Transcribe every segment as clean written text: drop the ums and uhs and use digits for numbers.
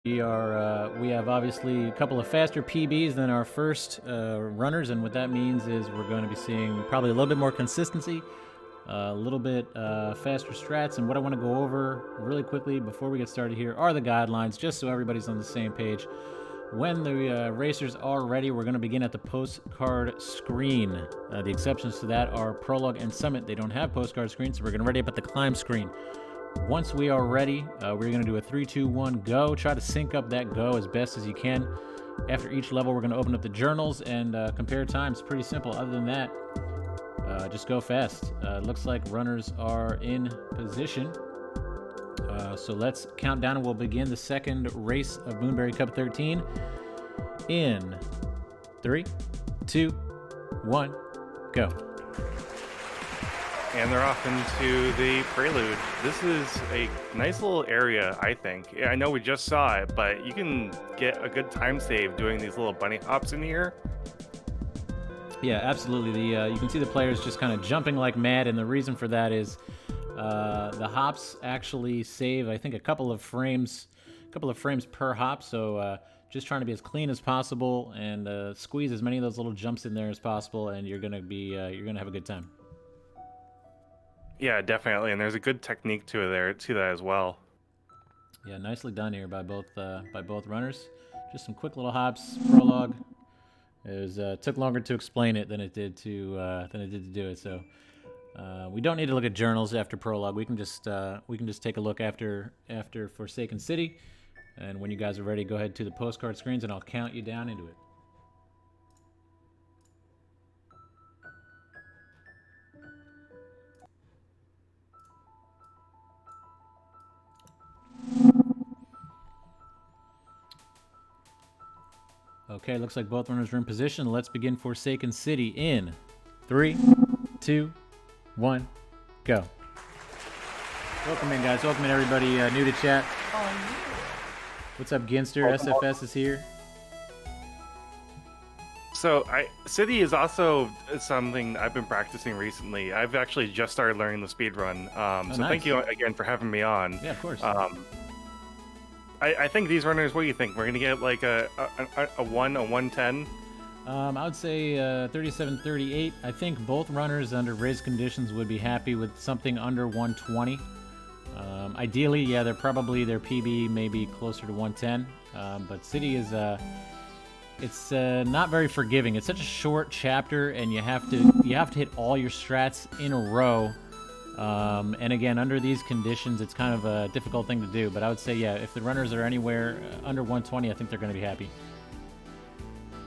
We have obviously a couple of faster PBs than our first runners, and what that means is we're going to be seeing probably a little bit more consistency, a little bit faster strats. And what I want to go over really quickly before we get started here are the guidelines, just so everybody's on the same page. When the racers are ready, we're going to begin at the postcard screen. The exceptions to that are Prologue and Summit. They don't have postcard screens, so we're going to ready up at the climb screen. Once we are ready, we're going to do a 3, 2, 1, go. Try to sync up that go as best as you can. After each level, we're going to open up the journals and compare times. Pretty simple. Other than that, just go fast. Looks like runners are in position. So let's count down and we'll begin the second race of Moonberry Cup 13 in 3, 2, 1, go. And they're off into the prelude. This is a nice little area, I think. Yeah, I know we just saw it, but you can get a good time save doing these little bunny hops in here. Yeah, absolutely. You can see the players just kind of jumping like mad, and the reason for that is the hops actually save, I think, a couple of frames per hop. So just trying to be as clean as possible and squeeze as many of those little jumps in there as possible, and you're gonna have a good time. Yeah, definitely, and there's a good technique to that as well. Yeah, nicely done here by both runners. Just some quick little hops. Prologue. It took longer to explain it than it did to do it. So we don't need to look at journals after Prologue. We can just take a look after Forsaken City. And when you guys are ready, go ahead to the postcard screens, and I'll count you down into it. Okay, looks like both runners are in position. Let's begin Forsaken City in 3, 2, 1, go. Welcome in, guys. Welcome in, everybody new to chat. What's up, Ginster? SFS is here. So City is also something I've been practicing recently. I've actually just started learning the speed run. So nice. Thank you again for having me on. Yeah, of course. I think these runners, what do you think? We're going to get like a 110? I would say 37-38. I think both runners under race conditions would be happy with something under 120. Ideally, yeah, their PB may be closer to 110. But City is it's not very forgiving. It's such a short chapter, and you have to hit all your strats in a row. And again, under these conditions, it's kind of a difficult thing to do. But I would say, yeah, if the runners are anywhere under 120, I think they're going to be happy.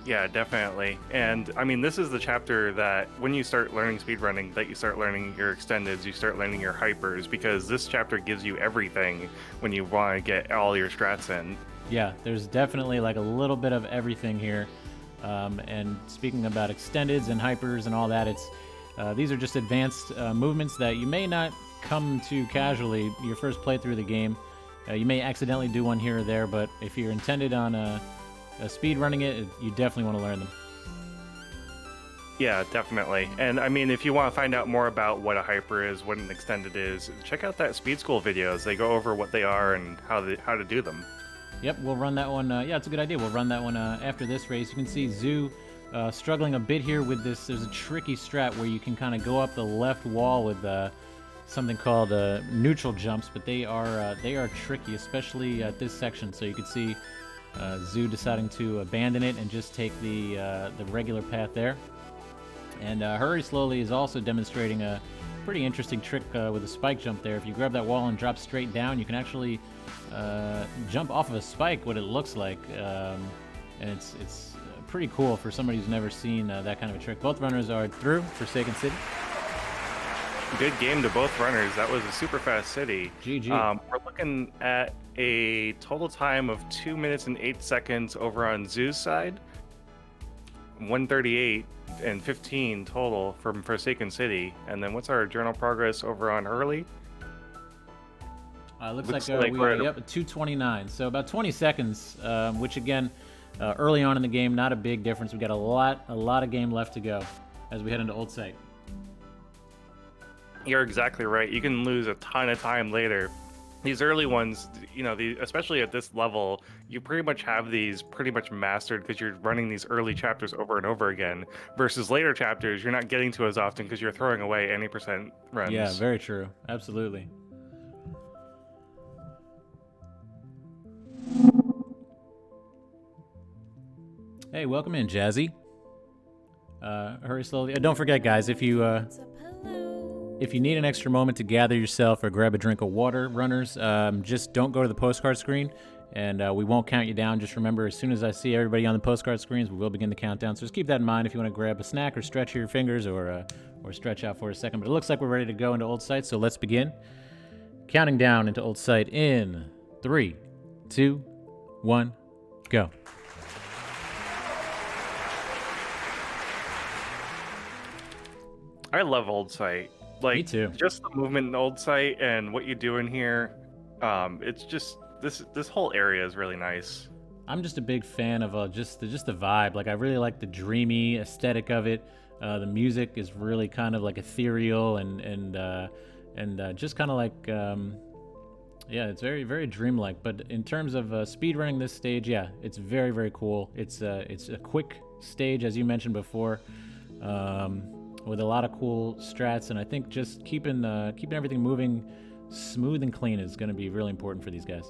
Yeah, definitely. And I mean, this is the chapter that when you start learning speedrunning, that you start learning your extendeds, you start learning your hypers, because this chapter gives you everything when you want to get all your strats in. Yeah, there's definitely like a little bit of everything here. And speaking about extendeds and hypers and all that, these are just advanced movements that you may not come to casually your first playthrough of the game. You may accidentally do one here or there, but if you're intended on speed running it, you definitely want to learn them. Yeah, definitely. And I mean, if you want to find out more about what a hyper is, what an extended is, check out that Speed School videos. They go over what they are and how to do them. Yep, we'll run that one. Yeah, it's a good idea. We'll run that one after this race. You can see Zoo struggling a bit here with this. There's a tricky strat where you can kind of go up the left wall with something called neutral jumps, but they are tricky, especially at this section. So you can see Zoo deciding to abandon it and just take the regular path there. And HurrySlowly is also demonstrating a pretty interesting trick with a spike jump there. If you grab that wall and drop straight down, you can actually jump off of a spike, what it looks like. And it's pretty cool for somebody who's never seen that kind of a trick. Both runners are through Forsaken City. Good game to both runners. That was a super fast city. GG. We're looking at a total time of 2 minutes and 8 seconds over on Zoo's side. 138 and 15 total from Forsaken City. And then what's our journal progress over on Hurley? Looks like we are at 2:29. So about 20 seconds, which again, early on in the game, not a big difference. We got a lot of game left to go as we head into Old Site. You're exactly right. You can lose a ton of time later these early ones, especially at this level, you pretty much have these pretty much mastered because you're running these early chapters over and over again. Versus later chapters, you're not getting to as often because you're throwing away any percent Yeah, runs. very true. Absolutely. Hey, welcome in, Jazzy. Hurry slowly. Don't forget, guys, if you need an extra moment to gather yourself or grab a drink of water, runners, just don't go to the postcard screen, and we won't count you down. Just remember, as soon as I see everybody on the postcard screens, we will begin the countdown. So just keep that in mind if you want to grab a snack or stretch your fingers or stretch out for a second. But it looks like we're ready to go into Old Site, so let's begin. Counting down into Old Site in 3, 2, 1, go. I love Old Site. Like, Me too. Just the movement in Old Site and what you do in here. It's just this whole area is really nice. I'm just a big fan of just the vibe. Like, I really like the dreamy aesthetic of it. The music is really kind of like ethereal and just kind of like yeah, it's very very dreamlike. But in terms of speedrunning this stage, yeah, it's very very cool. It's a quick stage, as you mentioned before. With a lot of cool strats, and I think just keeping everything moving smooth and clean is going to be really important for these guys.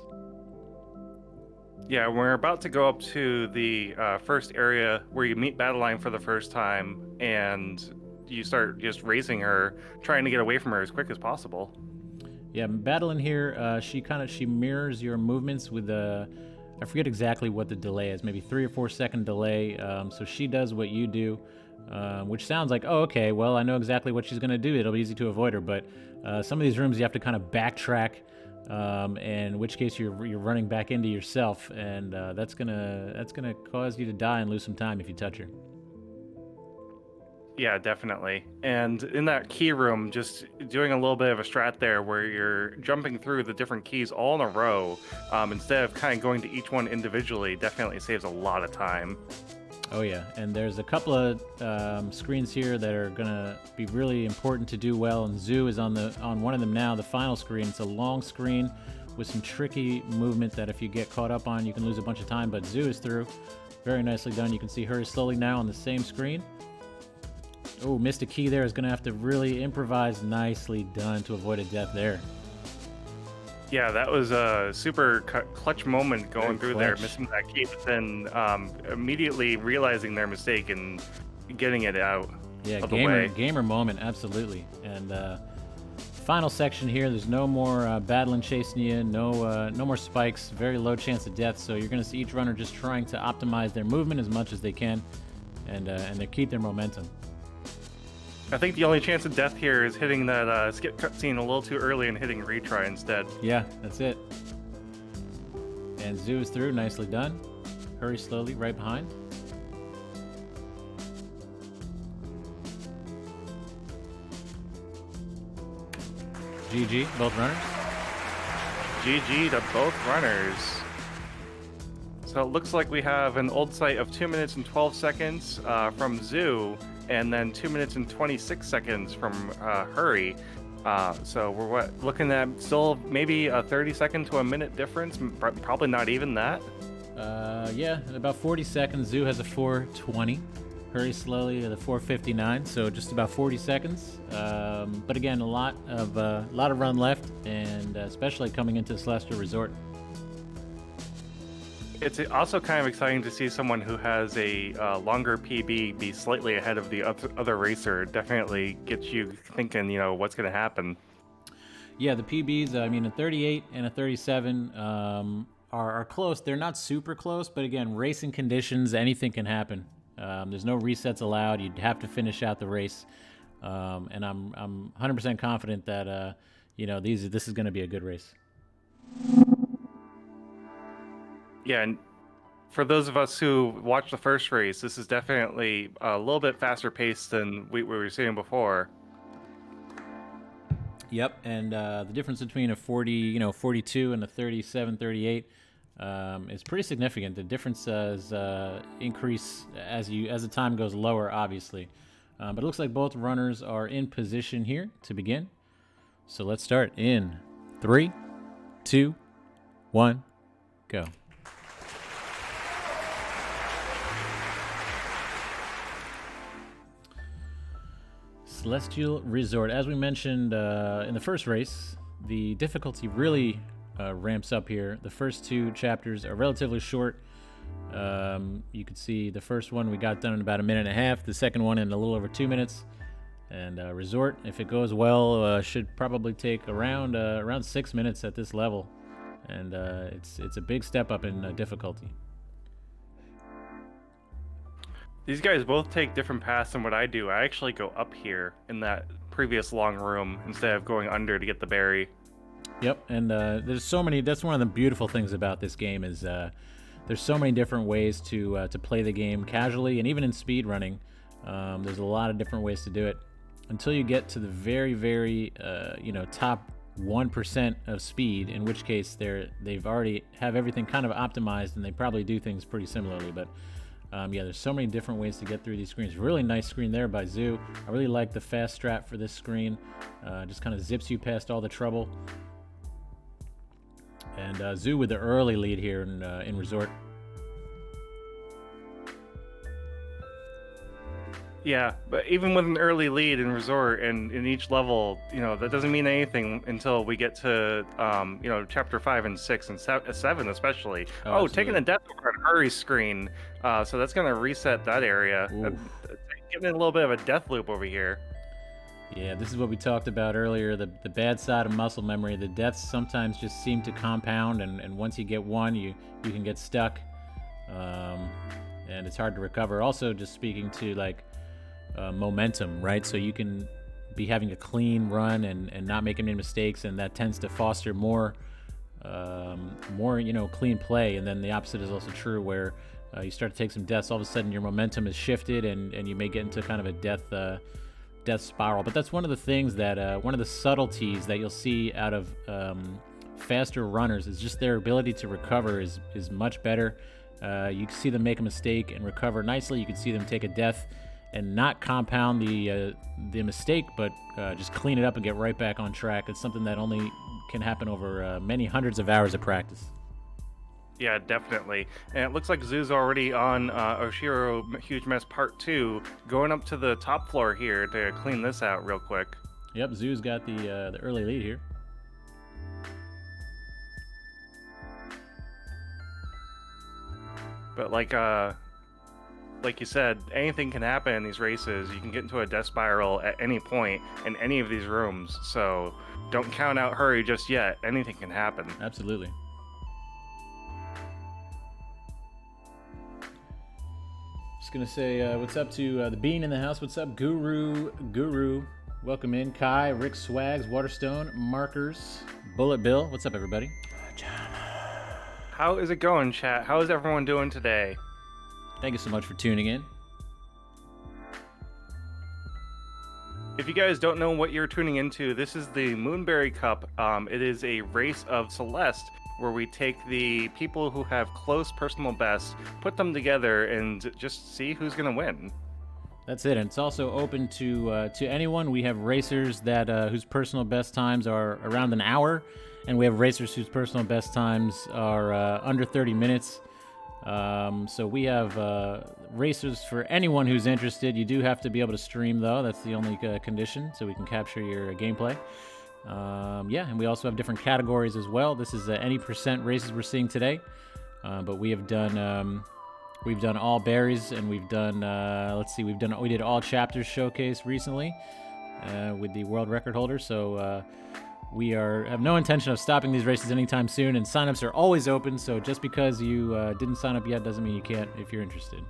Yeah, we're about to go up to the first area where you meet Battleline for the first time, and you start just racing her, trying to get away from her as quick as possible. Yeah, Battleline here, she mirrors your movements with I forget exactly what the delay is, maybe 3 or 4 second delay. So she does what you do. Which sounds like, oh, okay, well, I know exactly what she's going to do. It'll be easy to avoid her. But some of these rooms you have to kind of backtrack, and in which case you're running back into yourself, and that's gonna cause you to die and lose some time if you touch her. Yeah, definitely. And in that key room, just doing a little bit of a strat there where you're jumping through the different keys all in a row, instead of kind of going to each one individually, definitely saves a lot of time. Oh yeah, and there's a couple of screens here that are gonna be really important to do well, and Zoo is on one of them now, the final screen. It's a long screen with some tricky movement that if you get caught up on, you can lose a bunch of time, but Zoo is through. Very nicely done. You can see Hurry Slowly now on the same screen. Oh, missed a key there. Is gonna have to really improvise. Nicely done to avoid a death there. Yeah, that was a super clutch moment going through there, clutch. missing that key, but then immediately realizing their mistake and getting it out Yeah, of the way. gamer moment, absolutely. And final section here. There's no more battling chasing you. No more spikes. Very low chance of death. So you're going to see each runner just trying to optimize their movement as much as they can, and they keep their momentum. I think the only chance of death here is hitting that skip cutscene a little too early and hitting retry instead. Yeah, that's it. And Zoo is through. Nicely done. Hurry Slowly right behind. GG, both runners. GG to both runners. So it looks like we have an Old Site of 2 minutes and 12 seconds from Zoo, and then 2 minutes and 26 seconds from Hurry. So we're looking at still maybe a 30-second to a minute difference, probably not even that. Yeah, in about 40 seconds. Zoo has a 4:20. Hurry Slowly at a 4:59, so just about 40 seconds. But again, a lot of run left, and especially coming into Celestial Resort. It's also kind of exciting to see someone who has a longer PB be slightly ahead of the other racer. Definitely gets you thinking, what's going to happen. Yeah, the PBs, I mean, a 38 and a 37 are close. They're not super close, but again, racing conditions, anything can happen. There's no resets allowed. You'd have to finish out the race. And I'm 100% confident that, this is going to be a good race. Yeah, and for those of us who watched the first race, this is definitely a little bit faster paced than we were seeing before. Yep, and the difference between a 42 and a 37, 38 is pretty significant. The difference is increase as the time goes lower, obviously. But it looks like both runners are in position here to begin. So let's start in 3, 2, 1, go. Celestial Resort. As we mentioned in the first race, the difficulty really ramps up here. The first 2 chapters are relatively short. You can see the first one we got done in about 1.5 minutes, the second one in a little over 2 minutes. And Resort, if it goes well, should probably take around 6 minutes at this level. And it's a big step up in difficulty. These guys both take different paths than what I do. I actually go up here in that previous long room instead of going under to get the berry. Yep, and there's so many. That's one of the beautiful things about this game is there's so many different ways to play the game casually, and even in speed running, there's a lot of different ways to do it. Until you get to the very, very top 1% of speed, in which case they've already have everything kind of optimized, and they probably do things pretty similarly. But there's so many different ways to get through these screens. Really nice screen there by Zoo. I really like the fast strat for this screen. Just kind of zips you past all the trouble. And Zoo with the early lead here in Resort. Yeah, but even with an early lead in Resort and in each level, that doesn't mean anything until we get to, chapter 5 and 6 and 7 especially. Oh, taking a death over a hurry screen. So that's going to reset that area. Giving it a little bit of a death loop over here. Yeah, this is what we talked about earlier, the bad side of muscle memory. The deaths sometimes just seem to compound, and once you get one, you can get stuck, and it's hard to recover. Also, just speaking to momentum, right? So you can be having a clean run and not making any mistakes, and that tends to foster more clean play. And then the opposite is also true, where you start to take some deaths. All of a sudden, your momentum is shifted, and you may get into kind of a death spiral. But that's one of the things that one of the subtleties that you'll see out of faster runners is just their ability to recover is much better. You can see them make a mistake and recover nicely. You can see them take a death and not compound the mistake, but just clean it up and get right back on track. It's something that only can happen over many hundreds of hours of practice. Yeah, definitely. And it looks like Zoo's already on Oshiro Huge Mess Part 2, going up to the top floor here to clean this out real quick. Yep, Zoo's got the early lead here. But like you said, anything can happen in these races. You can get into a death spiral at any point in any of these rooms. So don't count out hurry just yet. Anything can happen. Absolutely. Just gonna say what's up to the Bean in the house. What's up, Guru? Welcome in, Kai, Rick Swags, Waterstone, Markers, Bullet Bill. What's up, everybody? How is it going, chat? How is everyone doing today? Thank you so much for tuning in. If you guys don't know what you're tuning into, this is the Moonberry Cup. It is a race of Celeste where we take the people who have close personal bests, put them together, and just see who's going to win. That's it, and it's also open to anyone. We have racers that whose personal best times are around an hour, and we have racers whose personal best times are under 30 minutes. So we have racers for anyone who's interested. You do have to be able to stream, though. That's the only condition, so we can capture your gameplay. And we also have different categories as well. This is any percent races we're seeing today, but we have done all berries, and we've done we did all chapters showcase recently with the world record holder. So we have no intention of stopping these races anytime soon, and signups are always open. So just because you didn't sign up yet doesn't mean you can't if you're interested.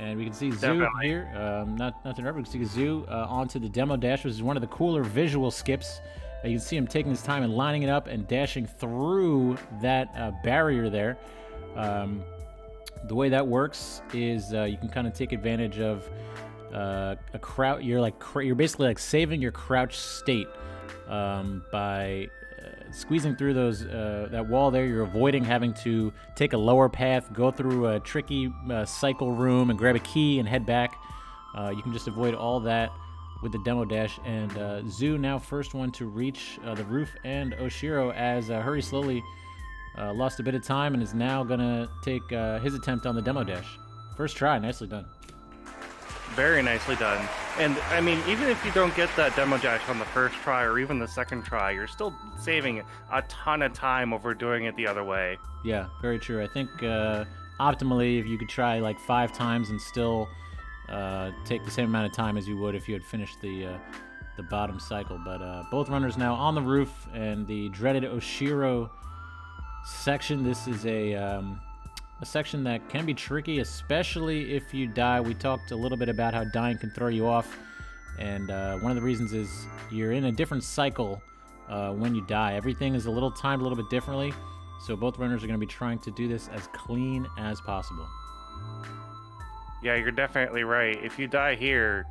And we can see Zoo here. Not to interrupt, we can see Zoo onto the demo dash, which is one of the cooler visual skips. You can see him taking his time and lining it up and dashing through that barrier there. The way that works is you can kind of take advantage of a crouch. You're basically like saving your crouch state by squeezing through that wall there. You're avoiding having to take a lower path, go through a tricky cycle room and grab a key and head back. You can just avoid all that with the demo dash, and Zoo now first one to reach the roof, and Oshiro, as Hurry Slowly lost a bit of time and is now gonna take his attempt on the demo dash. First try, nicely done. Very nicely done. And I mean, even if you don't get that demo dash on the first try or even the second try, you're still saving a ton of time over doing it the other way. Yeah, very true. I think optimally, if you could try like 5 times and still take the same amount of time as you would if you had finished the bottom cycle. But both runners now on the roof, and the dreaded Oshiro section. This is a section that can be tricky, especially if you die. We talked a little bit about how dying can throw you off, and one of the reasons is you're in a different cycle when you die. Everything is a little timed a little bit differently, so both runners are going to be trying to do this as clean as possible. Yeah, you're definitely right. If you die here,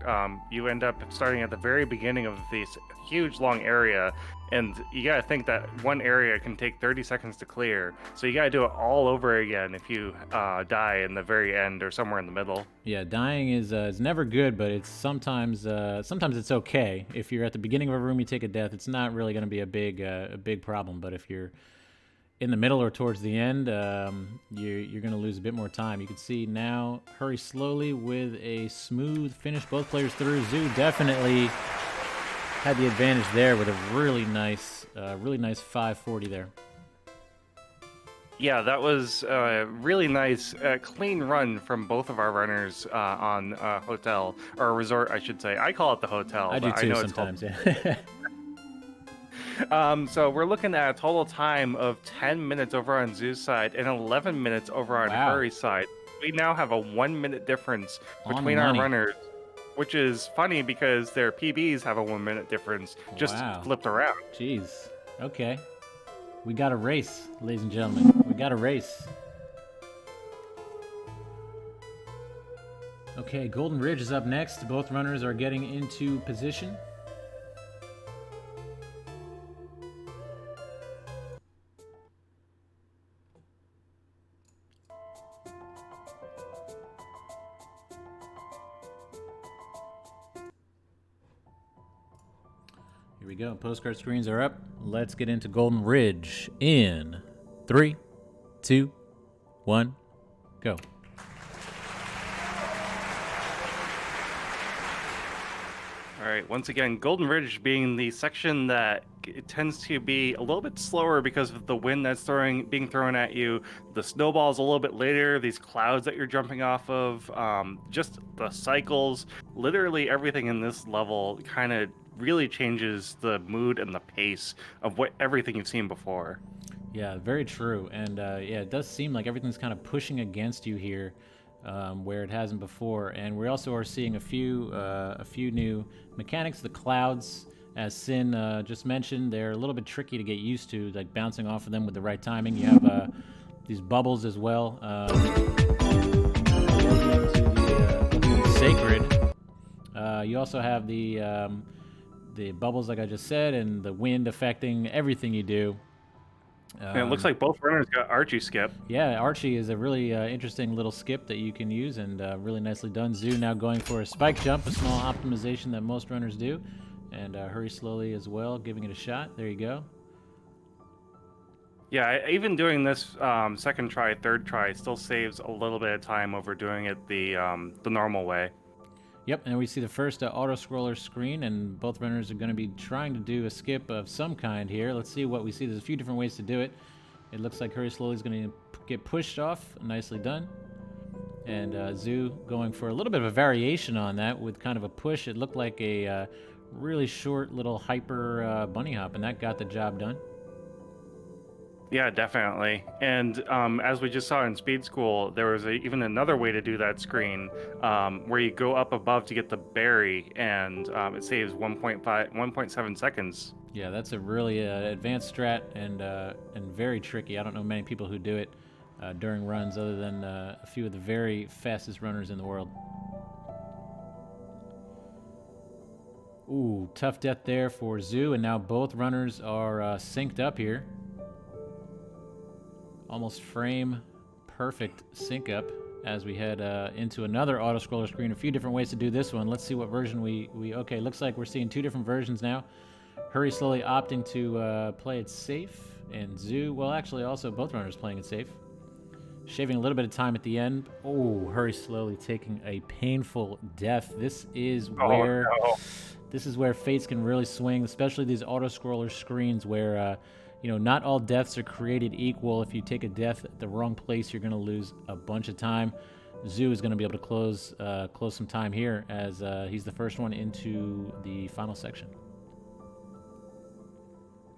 you end up starting at the very beginning of this huge long area, and you gotta think that one area can take 30 seconds to clear, so you gotta do it all over again if you die in the very end or somewhere in the middle. Yeah, dying is never good, but it's sometimes it's okay. If you're at the beginning of a room, you take a death, it's not really going to be a big problem. But if you're in the middle or towards the end, you're going to lose a bit more time. You can see now Hurry Slowly with a smooth finish. Both players through. Zoo definitely had the advantage there with a really nice 540 there. Yeah, that was a really nice, clean run from both of our runners on hotel, or resort, I should say. I call it the hotel. I do but too I know sometimes, it's yeah. So we're looking at a total time of 10 minutes over on Zoo's side and 11 minutes over on Wow. Hurry's side. We now have a 1 minute difference On between the our money. runners, which is funny because their PBs have a 1 minute difference, just Wow. flipped around. Jeez. Okay. We got a race, ladies and gentlemen. We got a race. Okay, Golden Ridge is up next. Both runners are getting into position. Here we go. Postcard screens are up. Let's get into Golden Ridge in 3, 2, 1, go. All right, once again, Golden Ridge being the section that it tends to be a little bit slower because of the wind that's being thrown at you, the snowballs a little bit later, these clouds that you're jumping off of, just the cycles, literally everything in this level kind of really changes the mood and the pace of everything you've seen before. Yeah, very true. And yeah, it does seem like everything's kind of pushing against you here, where it hasn't before. And we also are seeing a few new mechanics. The clouds, as Sin just mentioned, they're a little bit tricky to get used to, like bouncing off of them with the right timing. You have these bubbles as well. Sacred. You also have the bubbles, like I just said, and the wind affecting everything you do. And it looks like both runners got Archie skip. Yeah, Archie is a really interesting little skip that you can use, and really nicely done. Zoo now going for a spike jump, a small optimization that most runners do, and Hurry Slowly as well, giving it a shot. There you go. Yeah, even doing this second try, third try still saves a little bit of time over doing it the normal way. Yep, and we see the first auto-scroller screen, and both runners are going to be trying to do a skip of some kind here. Let's see what we see. There's a few different ways to do it. It looks like Hurry Slowly is going to get pushed off. Nicely done. And Zoo going for a little bit of a variation on that with kind of a push. It looked like a really short little hyper bunny hop, and that got the job done. Yeah, definitely. And as we just saw in Speed School, there was even another way to do that screen where you go up above to get the berry, and it saves 1.7 seconds. Yeah, that's a really advanced strat and very tricky. I don't know many people who do it during runs other than a few of the very fastest runners in the world. Ooh, tough death there for Zoo, and now both runners are synced up here. Almost frame perfect sync up. as we head into another auto-scroller screen. A few different ways to do this one. Let's see what version we okay, looks like we're seeing 2 different versions now. Hurry Slowly opting to play it safe, and Zoo, well, actually also both runners playing it safe. Shaving a little bit of time at the end. Oh, Hurry Slowly taking a painful death. This is where this is where fates can really swing, especially these auto-scroller screens where you know, not all deaths are created equal. If you take a death at the wrong place, you're going to lose a bunch of time. Zoo is going to be able to close some time here as he's the first one into the final section.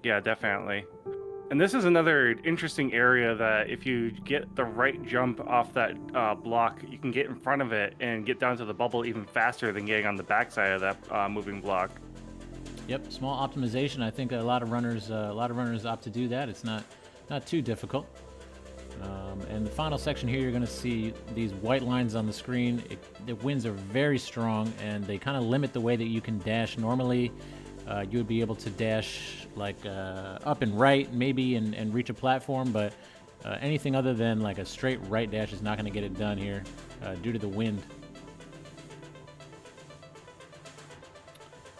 Yeah, definitely. And this is another interesting area that if you get the right jump off that block, you can get in front of it and get down to the bubble even faster than getting on the backside of that moving block. Yep, small optimization. I think a lot of runners opt to do that. It's not too difficult. And the final section here, you're going to see these white lines on the screen. The winds are very strong, and they kind of limit the way that you can dash. Normally, you would be able to dash like up and right, maybe, and reach a platform, but anything other than like a straight right dash is not going to get it done here due to the wind.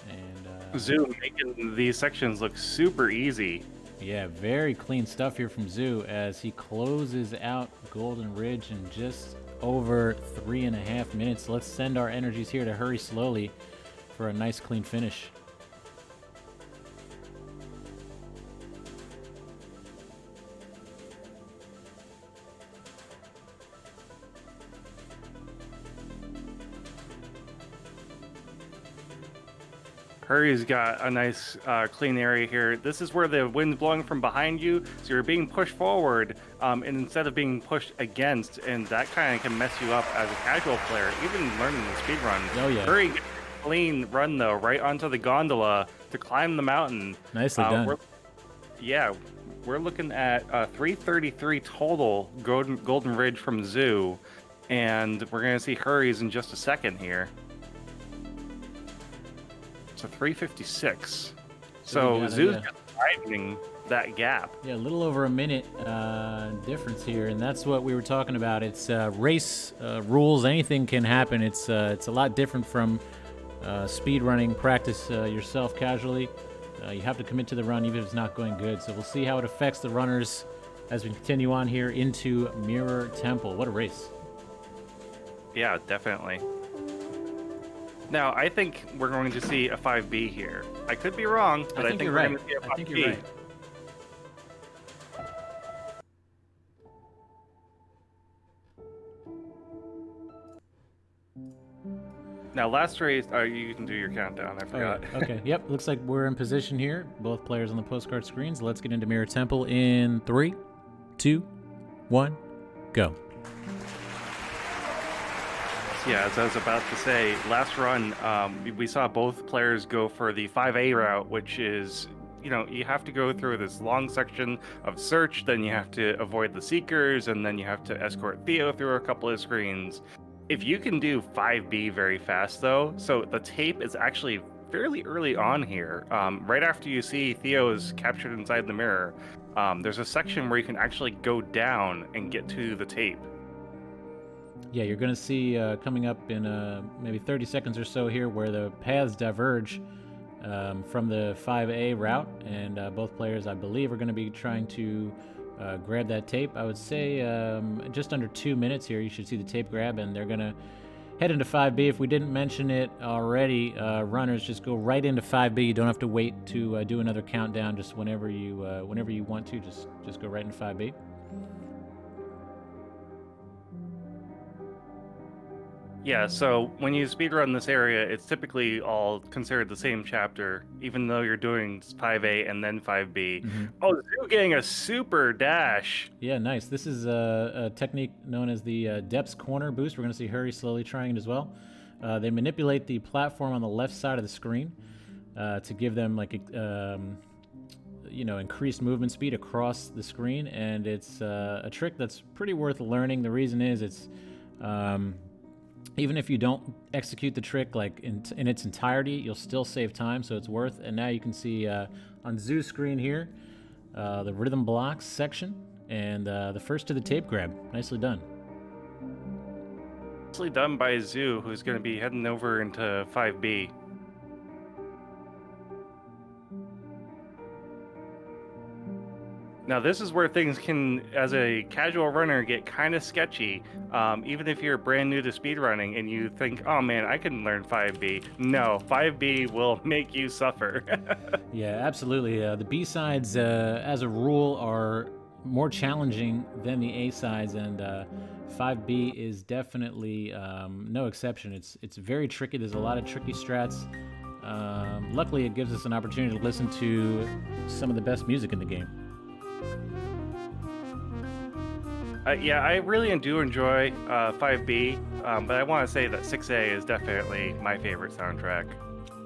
And Zoo making these sections look super easy. Yeah, very clean stuff here from Zoo as he closes out Golden Ridge in just over 3.5 minutes. Let's send our energies here to Hurry Slowly for a nice clean finish. Hurry's got a nice clean area here. This is where the wind's blowing from behind you, so you're being pushed forward and instead of being pushed against, and that kind of can mess you up as a casual player, even learning the speed run. Oh, yeah. Hurry gets a clean run, though, right onto the gondola to climb the mountain. Nicely done. We're looking at 333 total Golden Ridge from Zoo, and we're going to see Hurry's in just a second here. So 356. So Zoo's just widening that gap. Yeah, a little over a minute difference here, and that's what we were talking about. It's race rules. Anything can happen. It's a lot different from speed running. Practice yourself casually. You have to commit to the run even if it's not going good. So we'll see how it affects the runners as we continue on here into Mirror Temple. What a race. Yeah, definitely. Now, I think we're going to see a 5B here. I could be wrong, but I think we're going to see a 5B. I think you're right. Now, last race, you can do your countdown. I forgot. Okay, yep. Looks like we're in position here. Both players on the postcard screens. Let's get into Mirror Temple in 3, 2, 1, go. Yeah, as I was about to say, last run, we saw both players go for the 5A route, which is, you know, you have to go through this long section of search, then you have to avoid the seekers, and then you have to escort Theo through a couple of screens. If you can do 5B very fast, though, so the tape is actually fairly early on here. Right after you see Theo is captured inside the mirror, there's a section where you can actually go down and get to the tape. Yeah, you're going to see coming up in maybe 30 seconds or so here where the paths diverge from the 5A route, and both players, I believe, are going to be trying to grab that tape. I would say just under 2 minutes here, you should see the tape grab, and they're going to head into 5B. If we didn't mention it already, runners just go right into 5B. You don't have to wait to do another countdown. Just whenever you want to, just go right into 5B. Yeah, so when you speedrun this area, it's typically all considered the same chapter, even though you're doing 5A and then 5B. Mm-hmm. Oh, Zoo getting a super dash. Yeah, nice. This is a technique known as the Depths Corner Boost. We're going to see Hurry Slowly trying it as well. They manipulate the platform on the left side of the screen to give them like increased movement speed across the screen, and it's a trick that's pretty worth learning. The reason is it's even if you don't execute the trick like in its entirety, you'll still save time, so it's worth. And now you can see on Zoo's screen here the rhythm blocks section and the first to the tape grab. Nicely done. Mostly done by Zoo, who's going to be heading over into 5B. Now, this is where things can, as a casual runner, get kind of sketchy. Even if you're brand new to speedrunning and you think, oh man, I can learn 5B. No, 5B will make you suffer. Yeah, absolutely. The B-sides, as a rule, are more challenging than the A-sides, and 5B is definitely no exception. It's very tricky. There's a lot of tricky strats. Luckily, it gives us an opportunity to listen to some of the best music in the game. Yeah, I really do enjoy 5B, but I want to say that 6A is definitely my favorite soundtrack.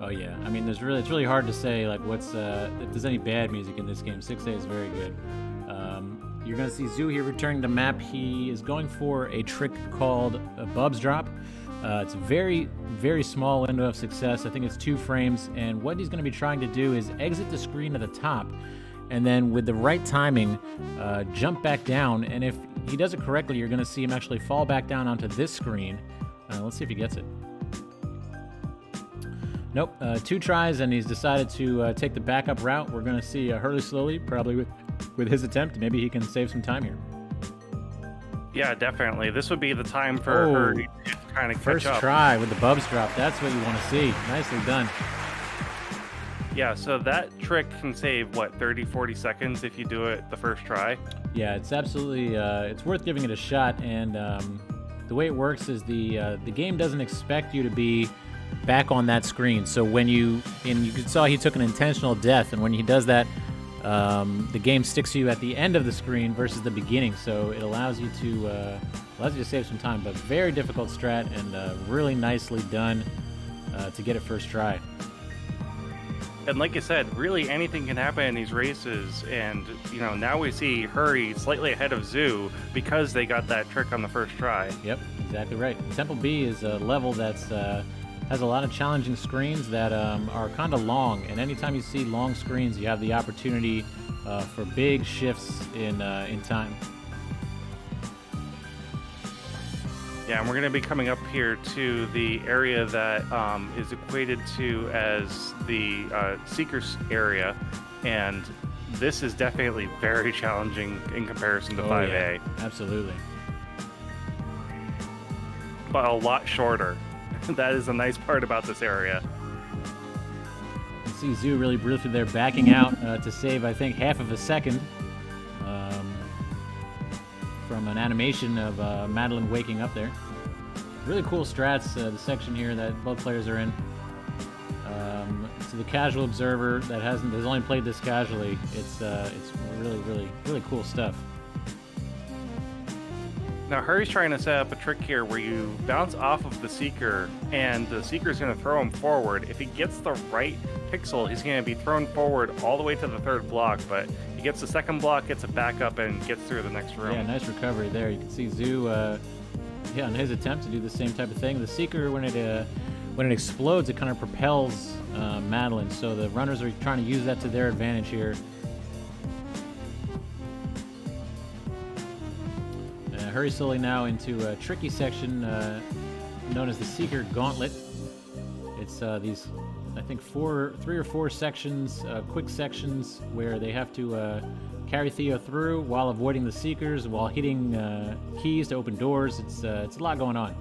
Oh yeah, I mean, it's really hard to say like what's if there's any bad music in this game. 6A is very good. You're gonna see Zoo here returning to map. He is going for a trick called a Bub's Drop. It's a very, very small window of success. I think it's 2 frames, and what he's gonna be trying to do is exit the screen at the top, and then with the right timing, jump back down. And if he does it correctly, you're gonna see him actually fall back down onto this screen. Let's see if he gets it. Nope, 2 tries, and he's decided to take the backup route. We're gonna see HurrySlowly, probably with his attempt. Maybe he can save some time here. Yeah, definitely. This would be the time for her to kind of catch First up. try with the Bub's Drop. That's what you want to see. Nicely done. Yeah, so that trick can save, what, 30, 40 seconds if you do it the first try? Yeah, it's absolutely, it's worth giving it a shot, and the way it works is the game doesn't expect you to be back on that screen. So when you saw he took an intentional death, and when he does that, the game sticks you at the end of the screen versus the beginning, so it allows you to save some time. But very difficult strat, and really nicely done to get it first try. And like I said, really anything can happen in these races, and now we see Hurry slightly ahead of Zoo because they got that trick on the first try. Yep, exactly right. Temple B is a level that's has a lot of challenging screens that are kind of long, and anytime you see long screens, you have the opportunity for big shifts in time. Yeah, and we're going to be coming up here to the area that is equated to as the Seeker's area, and this is definitely very challenging in comparison to 5A. Yeah, absolutely. But a lot shorter. That is a nice part about this area. You see Zoo really briefly there backing out to save, I think, half of a second from an animation of Madeline waking up there. Really cool strats, the section here that both players are in. To the casual observer that has only played this casually, it's really cool stuff. Now, Hurry's trying to set up a trick here where you bounce off of the Seeker, and the Seeker's going to throw him forward. If he gets the right pixel, he's going to be thrown forward all the way to the 3rd block, but he gets the 2nd block, gets it back up, and gets through the next room. Yeah, nice recovery there. You can see Zoo, in his attempt to do the same type of thing. The Seeker, when it explodes, it kind of propels Madeline, so the runners are trying to use that to their advantage here. HurrySlowly now into a tricky section known as the Seeker Gauntlet. It's these, I think, 3 or 4 sections, quick sections, where they have to carry Theo through while avoiding the Seekers, while hitting keys to open doors. It's a lot going on.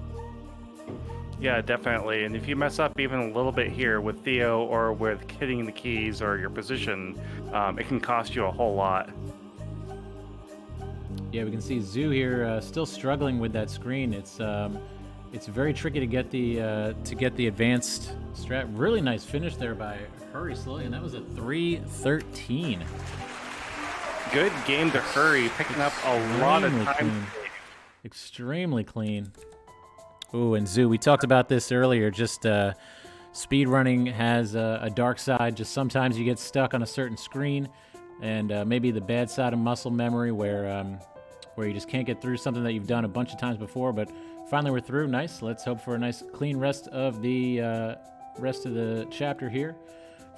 Yeah, definitely. And if you mess up even a little bit here with Theo or with hitting the keys or your position, it can cost you a whole lot. Yeah, we can see Zoo here still struggling with that screen. It's very tricky to get the advanced strat. Really nice finish there by HurrySlowly, and that was a 3:13. Good game to Hurry, picking up a lot of time. Extremely clean. Ooh, and Zoo, we talked about this earlier. Just speedrunning has a dark side. Just sometimes you get stuck on a certain screen, and maybe the bad side of muscle memory where you just can't get through something that you've done a bunch of times before. But finally we're through. Nice. Let's hope for a nice clean rest of the chapter here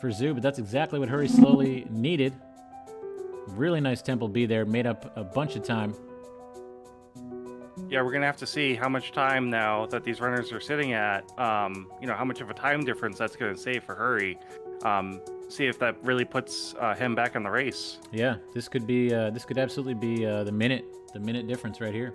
for Zoo. But that's exactly what HurrySlowly needed. Really nice Temple B there. Made up a bunch of time. Yeah, we're gonna have to see how much time now that these runners are sitting at. How much of a time difference that's gonna save for Hurry. See if that really puts him back in the race. Yeah, this could be. This could absolutely be the minute difference right here.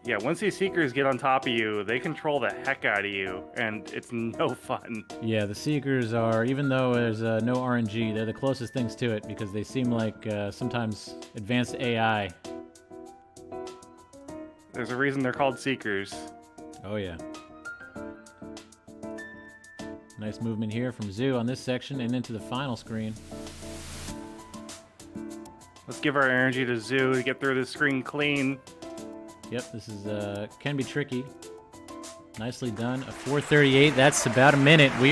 Yeah, once these Seekers get on top of you, they control the heck out of you, and it's no fun. Yeah, the Seekers are, even though there's no RNG, they're the closest things to it because they seem like sometimes advanced AI. There's a reason they're called Seekers. Oh yeah. Nice movement here from Zoo on this section and into the final screen. Let's give our energy to Zoo to get through this screen clean. Yep, this is can be tricky. Nicely done. A 4:38. That's about a minute. We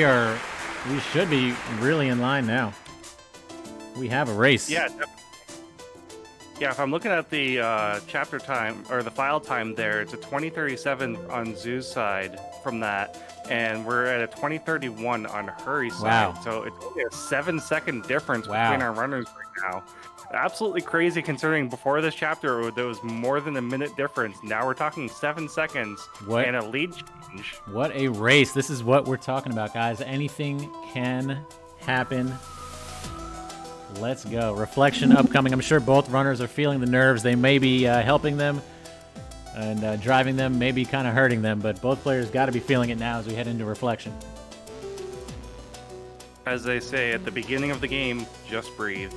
should be really in line now. We have a race. Yeah. Yeah, if I'm looking at the chapter time or the file time there, it's a 20:37 on Zoo's side from that, and we're at a 20:31 on Hurry's side. Wow. So it's only a 7-second difference Wow. between our runners right now. Absolutely crazy considering before this chapter there was more than a minute difference. Now we're talking 7 seconds and a lead change. What a race. This is what we're talking about, guys. Anything can happen. Let's go. Reflection upcoming. I'm sure both runners are feeling the nerves. They may be helping them and driving them, maybe kind of hurting them, but both players got to be feeling it now as we head into reflection. As they say at the beginning of the game, just breathe.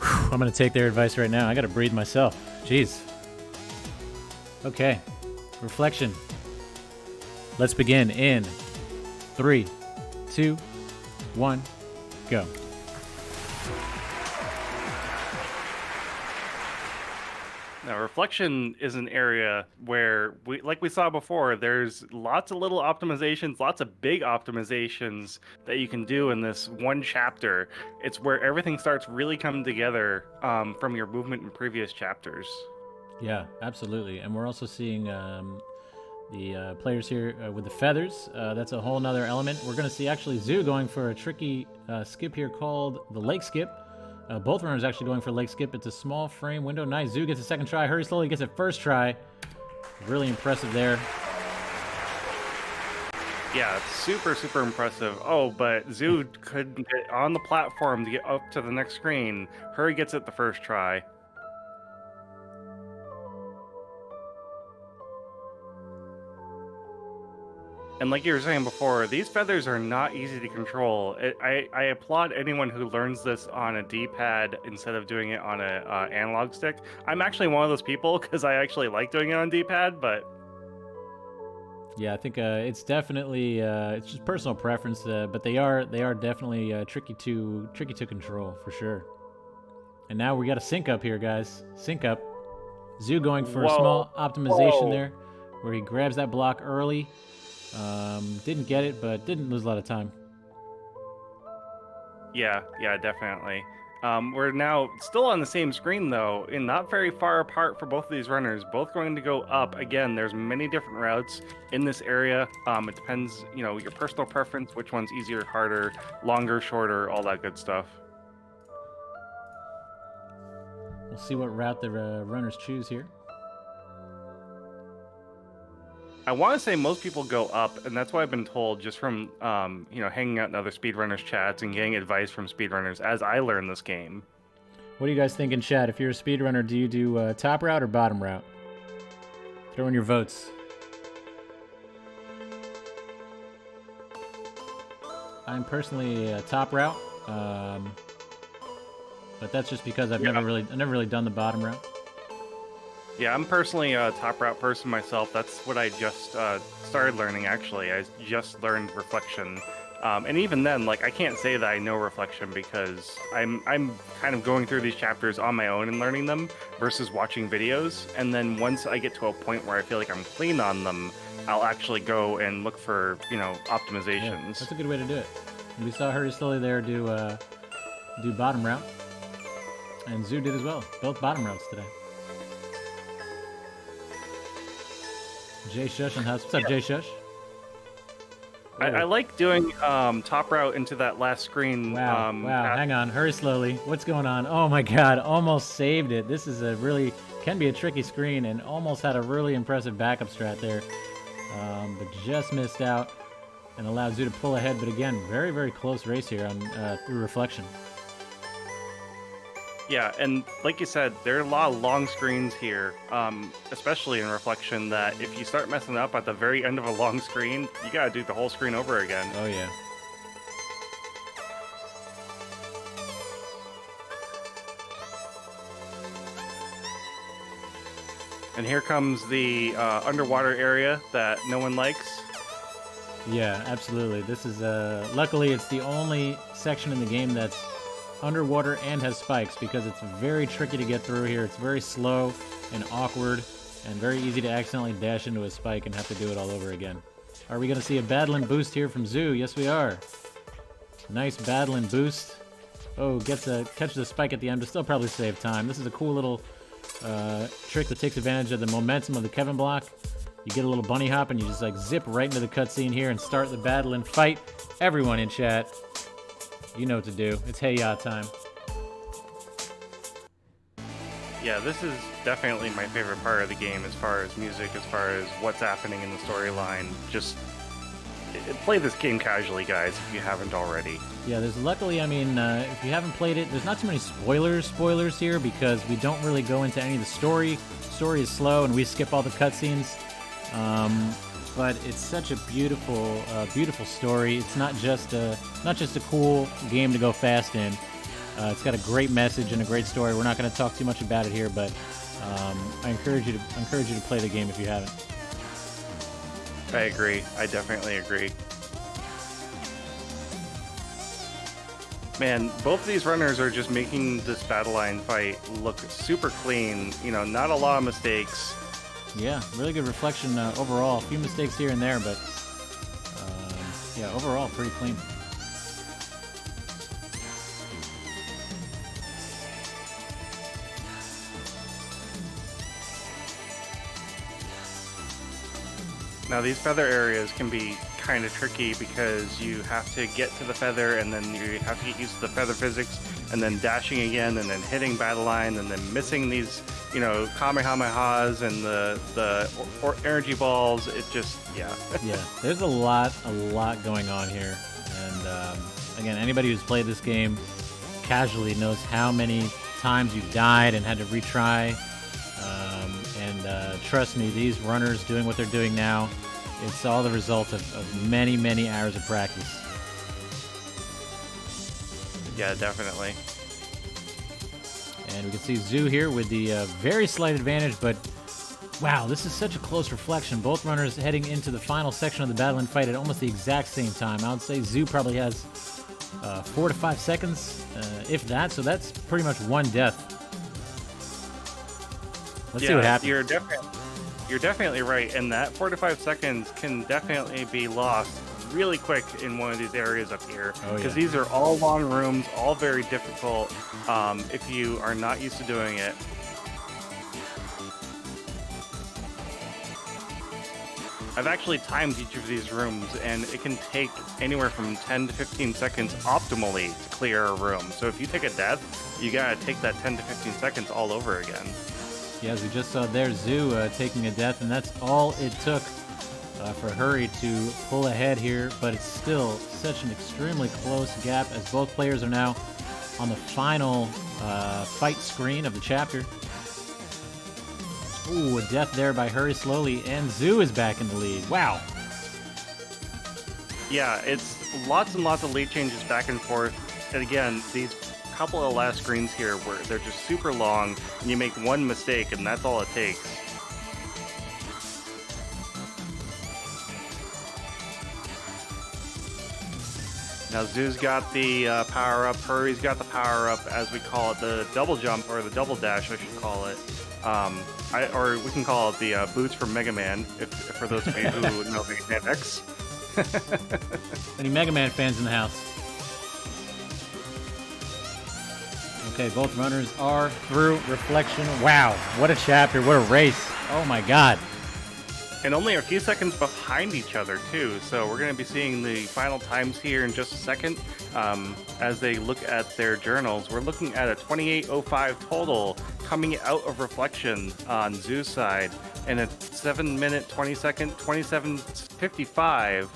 I'm going to take their advice right now. I got to breathe myself. Jeez. Okay. Reflection. Let's begin in 3, 2, 1, go. Now, reflection is an area where, like we saw before, there's lots of little optimizations, lots of big optimizations that you can do in this one chapter. It's where everything starts really coming together from your movement in previous chapters. Yeah, absolutely. And we're also seeing the players here with the feathers. That's a whole nother element. We're going to see actually Zoo going for a tricky skip here called the lake skip. Both runners actually going for lake skip. It's a small frame window. Nice. Zoo gets a second try. HurrySlowly gets it first try. Really impressive there. Yeah, super, super impressive. Oh, but Zoo couldn't get on the platform to get up to the next screen. Hurry gets it the first try. And like you were saying before, these feathers are not easy to control. I applaud anyone who learns this on a D-pad instead of doing it on a analog stick. I'm actually one of those people because I actually like doing it on D-pad, but yeah, I think it's definitely it's just personal preference, but they are definitely tricky to control for sure. And now we got a sync up here, guys. Sync up. Zoo going for a small optimization there, where he grabs that block early. Didn't get it, but didn't lose a lot of time. Yeah, definitely. We're now still on the same screen, though, and not very far apart for both of these runners. Both going to go up. Again, there's many different routes in this area. It depends, your personal preference, which one's easier, harder, longer, shorter, all that good stuff. We'll see what route the runners choose here. I want to say most people go up, and that's what I've been told just from, hanging out in other speedrunners chats and getting advice from speedrunners as I learn this game. What do you guys think in chat? If you're a speedrunner, do you do top route or bottom route? Throw in your votes. I'm personally a top route, but that's just because I've never really done the bottom route. Yeah, I'm personally a top route person myself. That's what I just started learning, actually. I just learned reflection. And even then, I can't say that I know reflection because I'm kind of going through these chapters on my own and learning them versus watching videos. And then once I get to a point where I feel like I'm clean on them, I'll actually go and look for, optimizations. Yeah, that's a good way to do it. We saw HurrySlowly there do bottom route. And Zoo did as well. Both bottom routes today. Jay Shush and House. What's up, Jay Shush? I like doing top route into that last screen. Wow, wow, hang on, hurry slowly. What's going on? Oh my god, almost saved it. This is a really, can be a tricky screen, and almost had a really impressive backup strat there. But just missed out and allowed Zoo to pull ahead. But again, very, very close race here on through reflection. Yeah, and like you said, there are a lot of long screens here, especially in reflection, that if you start messing up at the very end of a long screen, you gotta do the whole screen over again. Oh yeah. And here comes the underwater area that no one likes. Yeah, absolutely. This is, luckily it's the only section in the game that's underwater and has spikes, because it's very tricky to get through here. It's very slow and awkward and very easy to accidentally dash into a spike and have to do it all over again. Are we going to see a battling boost here from Zoo? Yes, we are. Nice battling boost. Oh, catches a spike at the end, but still probably save time. This is a cool little trick that takes advantage of the momentum of the Kevin block. You get a little bunny hop and you just like zip right into the cutscene here and start the battle and fight. Everyone in chat, you know what to do. It's hey ya time. Yeah, this is definitely my favorite part of the game as far as music, as far as what's happening in the storyline. Just play this game casually, guys, if you haven't already. Yeah, there's luckily, I mean, if you haven't played it, there's not too many spoilers here, because we don't really go into any of the story. Story is slow and we skip all the cutscenes. But it's such a beautiful story. It's not just a cool game to go fast in. It's got a great message and a great story. We're not going to talk too much about it here, but I encourage you to play the game if you haven't. I agree. I definitely agree. Man, both of these runners are just making this battle line fight look super clean. You know, not a lot of mistakes. Yeah, really good reflection overall. A few mistakes here and there, but yeah, overall pretty clean. Now these feather areas can be kind of tricky because you have to get to the feather and then you have to get used to the feather physics and then dashing again and then hitting battle line and then missing these, you know, kamehamehas and the energy balls. It just, yeah. Yeah, there's a lot going on here. And again, anybody who's played this game casually knows how many times you've died and had to retry. And trust me, these runners doing what they're doing now, it's all the result of many, many hours of practice. Yeah, definitely. And we can see Zoo here with the very slight advantage, but wow, this is such a close reflection. Both runners heading into the final section of the battle and fight at almost the exact same time. I would say Zoo probably has 4 to 5 seconds, if that, so that's pretty much one death. Let's see what happens. You're definitely right, and that 4 to 5 seconds can definitely be lost really quick in one of these areas up here, because these are all long rooms, all very difficult if you are not used to doing it. I've actually timed each of these rooms, and it can take anywhere from 10 to 15 seconds optimally to clear a room. So if you take a death, you gotta take that 10 to 15 seconds all over again. Yeah, as we just saw there, Zoo taking a death, and that's all it took for Hurry to pull ahead here, but it's still such an extremely close gap as both players are now on the final fight screen of the chapter. Ooh, a death there by HurrySlowly, and Zoo is back in the lead. Wow. Yeah, it's lots and lots of lead changes back and forth. And again, these couple of last screens here where they're just super long, and you make one mistake, and that's all it takes. Now Zoo's got the power-up, Hurry's got the power-up, as we call it, the double jump, or the double dash, I should call it. Or we can call it the boots from Mega Man, for those of you who know Mega Man X. Any Mega Man fans in the house? Okay, both runners are through reflection. Wow, what a chapter, what a race. Oh my god. And only a few seconds behind each other, too. So we're going to be seeing the final times here in just a second. As they look at their journals, we're looking at a 28:05 total coming out of reflection on Zoo's side, and a 7-minute, 20-second, 27:55.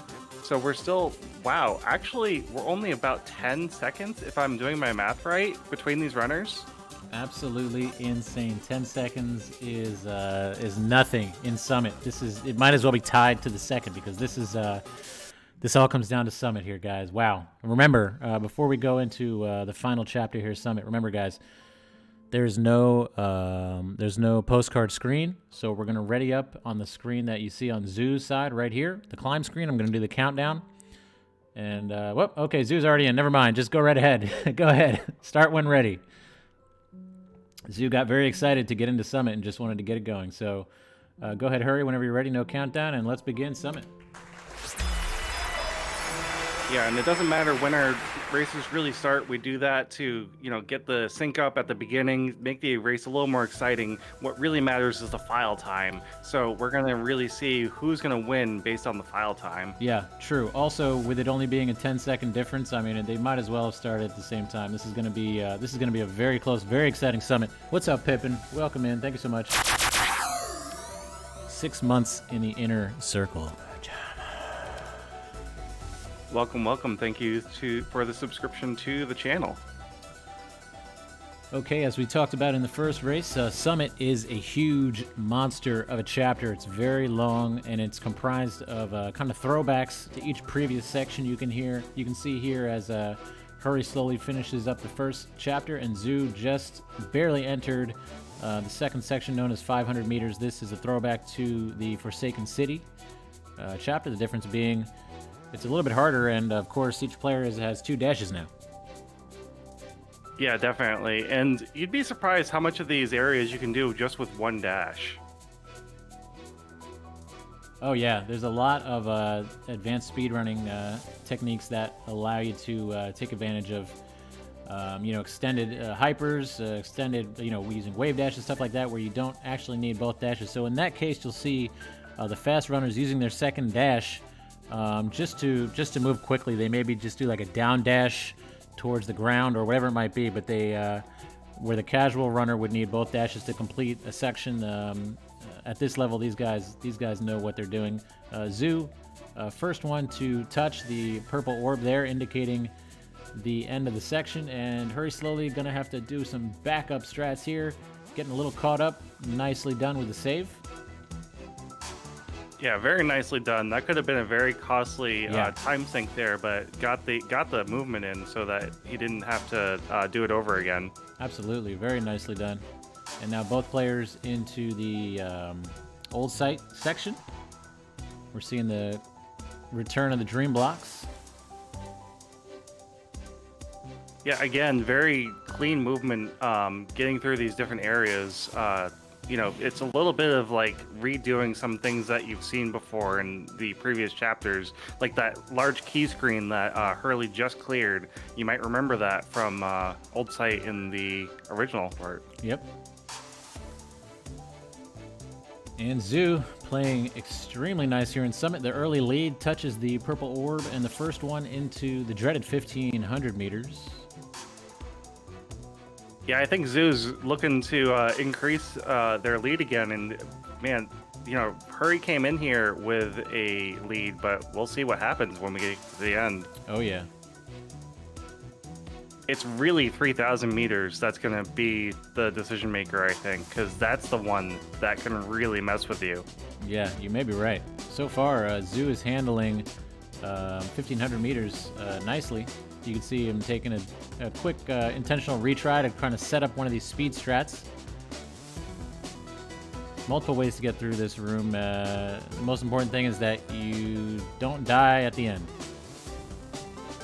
So we're still, wow, actually, we're only about 10 seconds, if I'm doing my math right, between these runners. Absolutely insane. 10 seconds is nothing in Summit. It might as well be tied to the second, because this all comes down to Summit here, guys. Wow. Remember, before we go into the final chapter here, Summit, remember, guys, there's no postcard screen, so we're going to ready up on the screen that you see on Zoo's side right here, the climb screen. I'm going to do the countdown. And, okay, Zoo's already in. Never mind. Just go right ahead. Go ahead. Start when ready. Zoo got very excited to get into Summit and just wanted to get it going. So go ahead, hurry whenever you're ready. No countdown, and let's begin Summit. Yeah, and it doesn't matter when our races really start. We do that to, get the sync up at the beginning, make the race a little more exciting. What really matters is the file time. So we're going to really see who's going to win based on the file time. Yeah, true. Also, with it only being a 10-second difference, I mean, they might as well have started at the same time. This is going to be a very close, very exciting Summit. What's up, Pippin? Welcome in. Thank you so much. 6 months in the inner circle. Welcome. Thank you for the subscription to the channel. Okay, as we talked about in the first race, Summit is a huge monster of a chapter. It's very long, and it's comprised of kind of throwbacks to each previous section. You can see here as Hurry Slowly finishes up the first chapter, and Zoo just barely entered the second section, known as 500 meters. This is a throwback to the Forsaken City chapter. The difference being it's a little bit harder, and of course each player has 2 dashes now. Yeah, definitely. And you'd be surprised how much of these areas you can do just with 1 dash. Oh yeah, there's a lot of advanced speedrunning techniques that allow you to take advantage of extended hypers, extended, using wave dashes, stuff like that, where you don't actually need both dashes. So in that case, you'll see the fast runners using their second dash just to move quickly. They maybe just do like a down dash towards the ground or whatever it might be, but they where the casual runner would need both dashes to complete a section. At this level, these guys know what they're doing. Zoo, first one to touch the purple orb there, indicating the end of the section, and Hurry Slowly gonna have to do some backup strats here, getting a little caught up. Nicely done with the save. Yeah, very nicely done. That could have been a very costly time sink there, but got the movement in so that he didn't have to do it over again. Absolutely, very nicely done. And now both players into the old site section. We're seeing the return of the dream blocks. Yeah, again, very clean movement, getting through these different areas. It's a little bit of like redoing some things that you've seen before in the previous chapters, like that large key screen that Hurley just cleared. You might remember that from Old Site in the original part. Yep. And Zoo playing extremely nice here in Summit. The early lead touches the purple orb and the first one into the dreaded 1,500 meters. Yeah, I think Zoo's looking to increase their lead again. And man, Hurry came in here with a lead, but we'll see what happens when we get to the end. Oh, yeah. It's really 3,000 meters that's going to be the decision maker, I think, because that's the one that can really mess with you. Yeah, you may be right. So far, Zoo is handling 1,500 meters nicely. You can see him taking a quick intentional retry to kind of set up one of these speed strats. Multiple ways to get through this room. The most important thing is that you don't die at the end.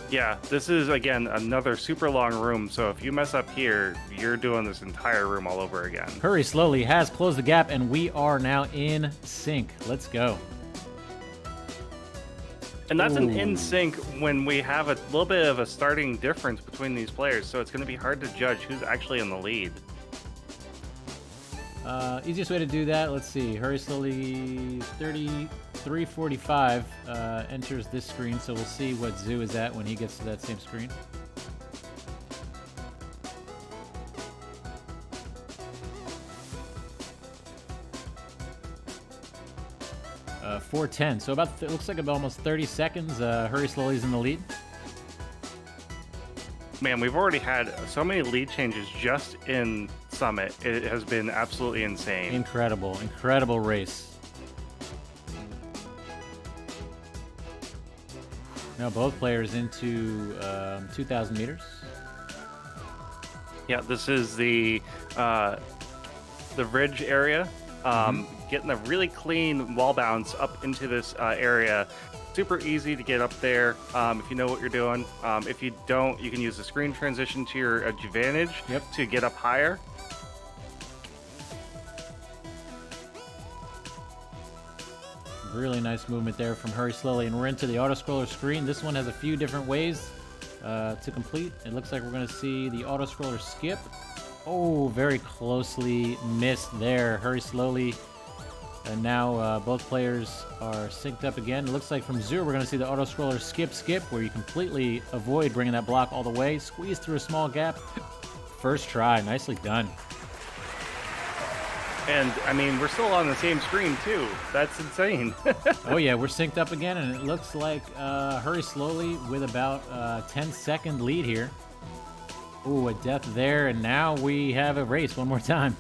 Yeah, this is, again, another super long room, so if you mess up here, you're doing this entire room all over again. Hurry Slowly has closed the gap, and we are now in sync. Let's go. And that's an in sync when we have a little bit of a starting difference between these players, so it's going to be hard to judge who's actually in the lead. Easiest way to do that, let's see. Hurry Slowly 3345 enters this screen, so we'll see what Zoo is at when he gets to that same screen. Uh, 4:10. So about it looks like about almost 30 seconds. Hurry Slowly's in the lead. Man, we've already had so many lead changes just in Summit. It has been absolutely insane. Incredible, incredible race. Now both players into 2,000 meters. Yeah, this is the ridge area. Getting a really clean wall bounce up into this area. Super easy to get up there if you know what you're doing. If you don't, you can use the screen transition to your advantage to get up higher. Really nice movement there from Hurry Slowly, and we're into the auto-scroller screen. This one has a few different ways to complete. It looks like we're going to see the auto-scroller skip. Oh, very closely missed there. Hurry Slowly. And now both players are synced up again. It looks like from Zoo, we're going to see the auto-scroller skip, where you completely avoid bringing that block all the way. Squeeze through a small gap. First try. Nicely done. And, I mean, we're still on the same screen, too. That's insane. Oh, yeah, we're synced up again, and it looks like Hurry Slowly with about a 10-second lead here. Ooh, a death there, and now we have a race one more time.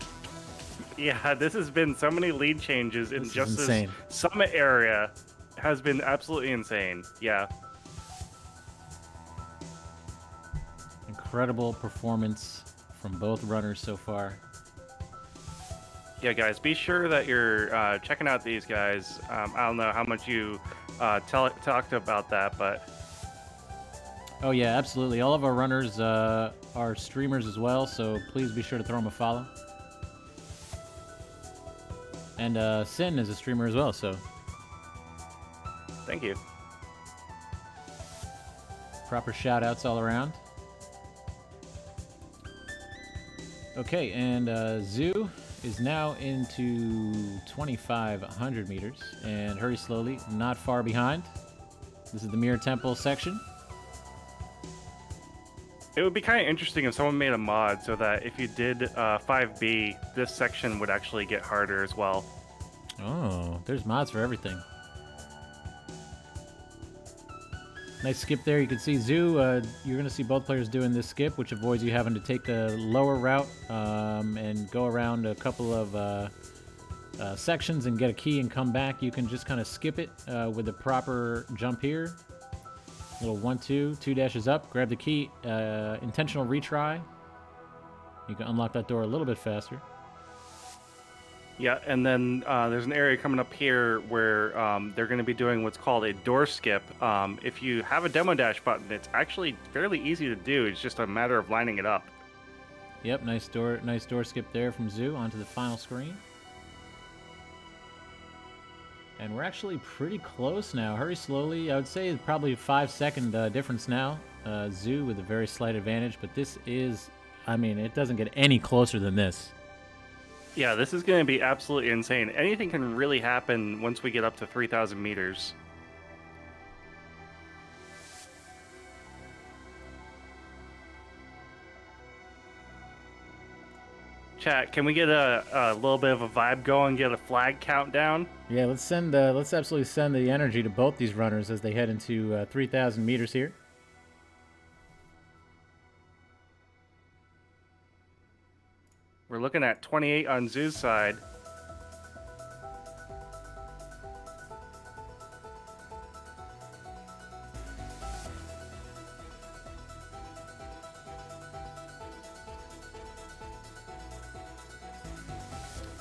Yeah, this has been so many lead changes in just this Summit area. Has been absolutely insane. Yeah. Incredible performance from both runners so far. Yeah, guys, be sure that you're checking out these guys. I don't know how much you talked about that, but... Oh, yeah, absolutely. All of our runners are streamers as well, so please be sure to throw them a follow. And Sin is a streamer as well, so... Thank you. Proper shout-outs all around. Okay, and Zoo is now into 2,500 meters, and Hurry Slowly not far behind. This is the Mirror Temple section. It would be kind of interesting if someone made a mod so that if you did 5B, this section would actually get harder as well. Oh, there's mods for everything. Nice skip there. You can see Zoo, you're going to see both players doing this skip, which avoids you having to take the lower route and go around a couple of sections and get a key and come back. You can just kind of skip it with the proper jump here. Little 1-2, 2 dashes up, grab the key, intentional retry. You can unlock that door a little bit faster. Yeah, and then there's an area coming up here where they're going to be doing what's called a door skip. If you have a demo dash button, it's actually fairly easy to do. It's just a matter of lining it up. Yep, nice door skip there from Zoo onto the final screen. And we're actually pretty close now. Hurry Slowly, I would say probably a 5-second difference now. Zoo with a very slight advantage, but this is, I mean, it doesn't get any closer than this. Yeah, this is going to be absolutely insane. Anything can really happen once we get up to 3,000 meters. Chat, can we get a little bit of a vibe going, get a flag countdown? Yeah, let's absolutely send the energy to both these runners as they head into 3,000 meters here. We're looking at 28 on Zoo's side.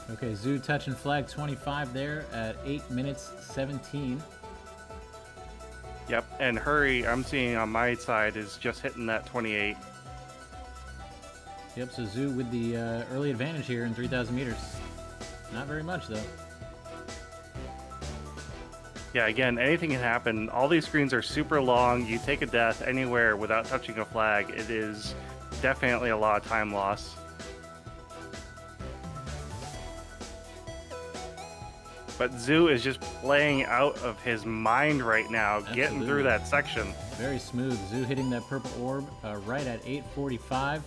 Okay, Zoo touching flag 25 there at 8 minutes 17. Yep, and Hurry, I'm seeing on my side, is just hitting that 28. Yep, so Zoo with the early advantage here in 3,000 meters. Not very much, though. Yeah, again, anything can happen. All these screens are super long. You take a death anywhere without touching a flag. It is definitely a lot of time loss. But Zoo is just playing out of his mind right now, getting through that section. Very smooth. Zoo hitting that purple orb right at 8:45.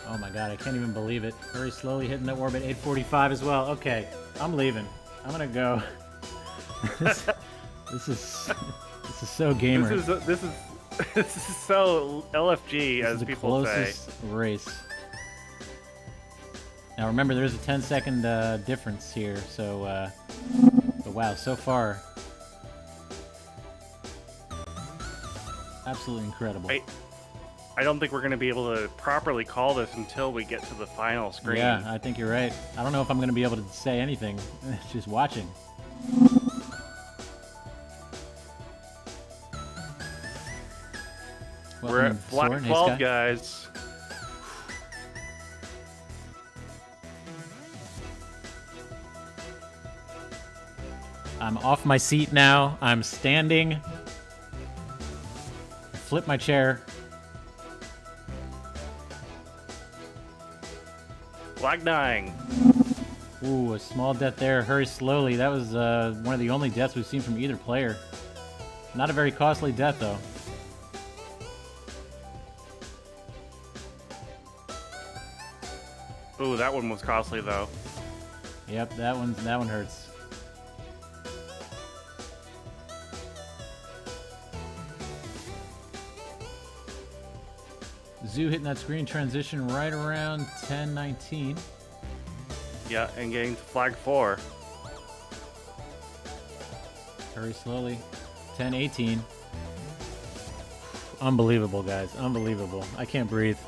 Oh my god, I can't even believe it. Very slowly hitting that orb at 8:45 as well. Okay, I'm leaving. I'm gonna go. This is so gamer. This is so LFG, as people say. This is the closest race. Now remember, there's a 10-second difference here, so but wow, so far, absolutely incredible. I don't think we're going to be able to properly call this until we get to the final screen. Yeah, I think you're right. I don't know if I'm going to be able to say anything, just watching. We're at flag 12, guys. I'm off my seat now. I'm standing. Flip my chair. Flag 9. Ooh, a small death there. Hurry slowly. That was one of the only deaths we've seen from either player. Not a very costly death, though. Ooh, that one was costly, though. Yep, that one hurts. Zoo hitting that screen transition right around 10:19. Yeah, and getting to flag 4. Hurry slowly. 10:18. Unbelievable, guys. Unbelievable. I can't breathe.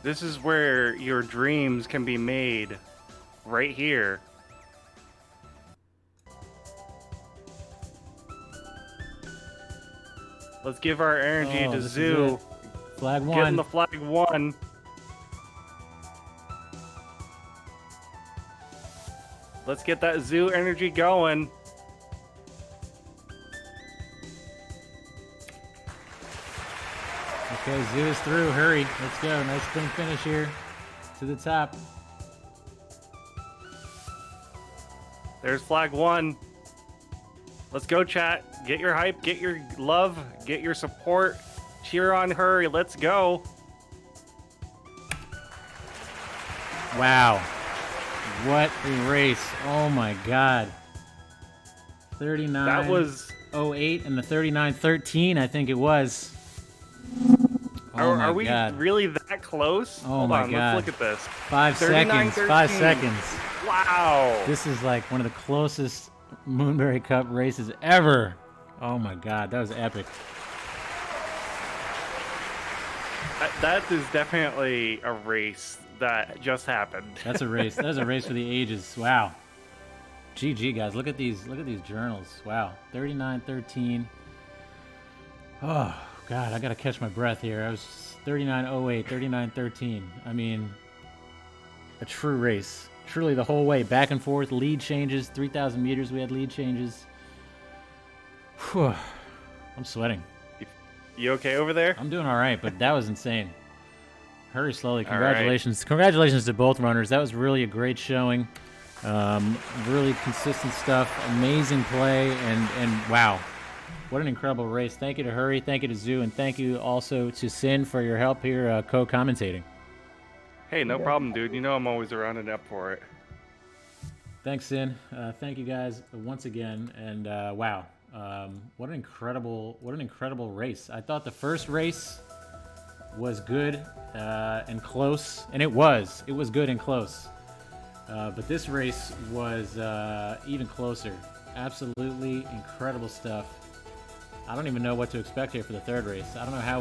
This is where your dreams can be made. Right here. Let's give our energy to Zoo. Flag 1. Getting the flag 1. Let's get that Zoo energy going. Okay, Zoo is through. Hurry. Let's go. Nice clean finish here to the top. There's flag 1. Let's go, chat. Get your hype, get your love, get your support. Cheer on Hurry. Let's go. Wow. What a race. Oh my god. 39. That was 08 and the 39:13, I think it was. Are we really that close? Oh Hold my on, god. let's look at this. 5 seconds. 5 seconds. Wow. This is like one of the closest Moonberry Cup races ever. Oh my god, that was epic. That is definitely a race that just happened. That's a race. That is a race for the ages. Wow. GG, guys. Look at these journals. Wow. 39:13. Oh god, I gotta catch my breath here. I was 39:08, 39:13. I mean, a true race. Truly the whole way, back and forth, lead changes, 3,000 meters we had lead changes. Whew. I'm sweating. You okay over there? I'm doing all right, but that was insane. Hurry slowly. Congratulations. Right. Congratulations to both runners. That was really a great showing. Really consistent stuff. Amazing play, and wow. What an incredible race. Thank you to Hurry, thank you to Zoo, and thank you also to Sin for your help here co-commentating. Hey, no problem, dude. You know I'm always around and up for it. Thanks, Sin. Thank you guys once again, and wow. What an incredible race. I thought the first race was good and close, and it was good and close. But this race was even closer. Absolutely incredible stuff. I don't even know what to expect here for the third race. I don't know how we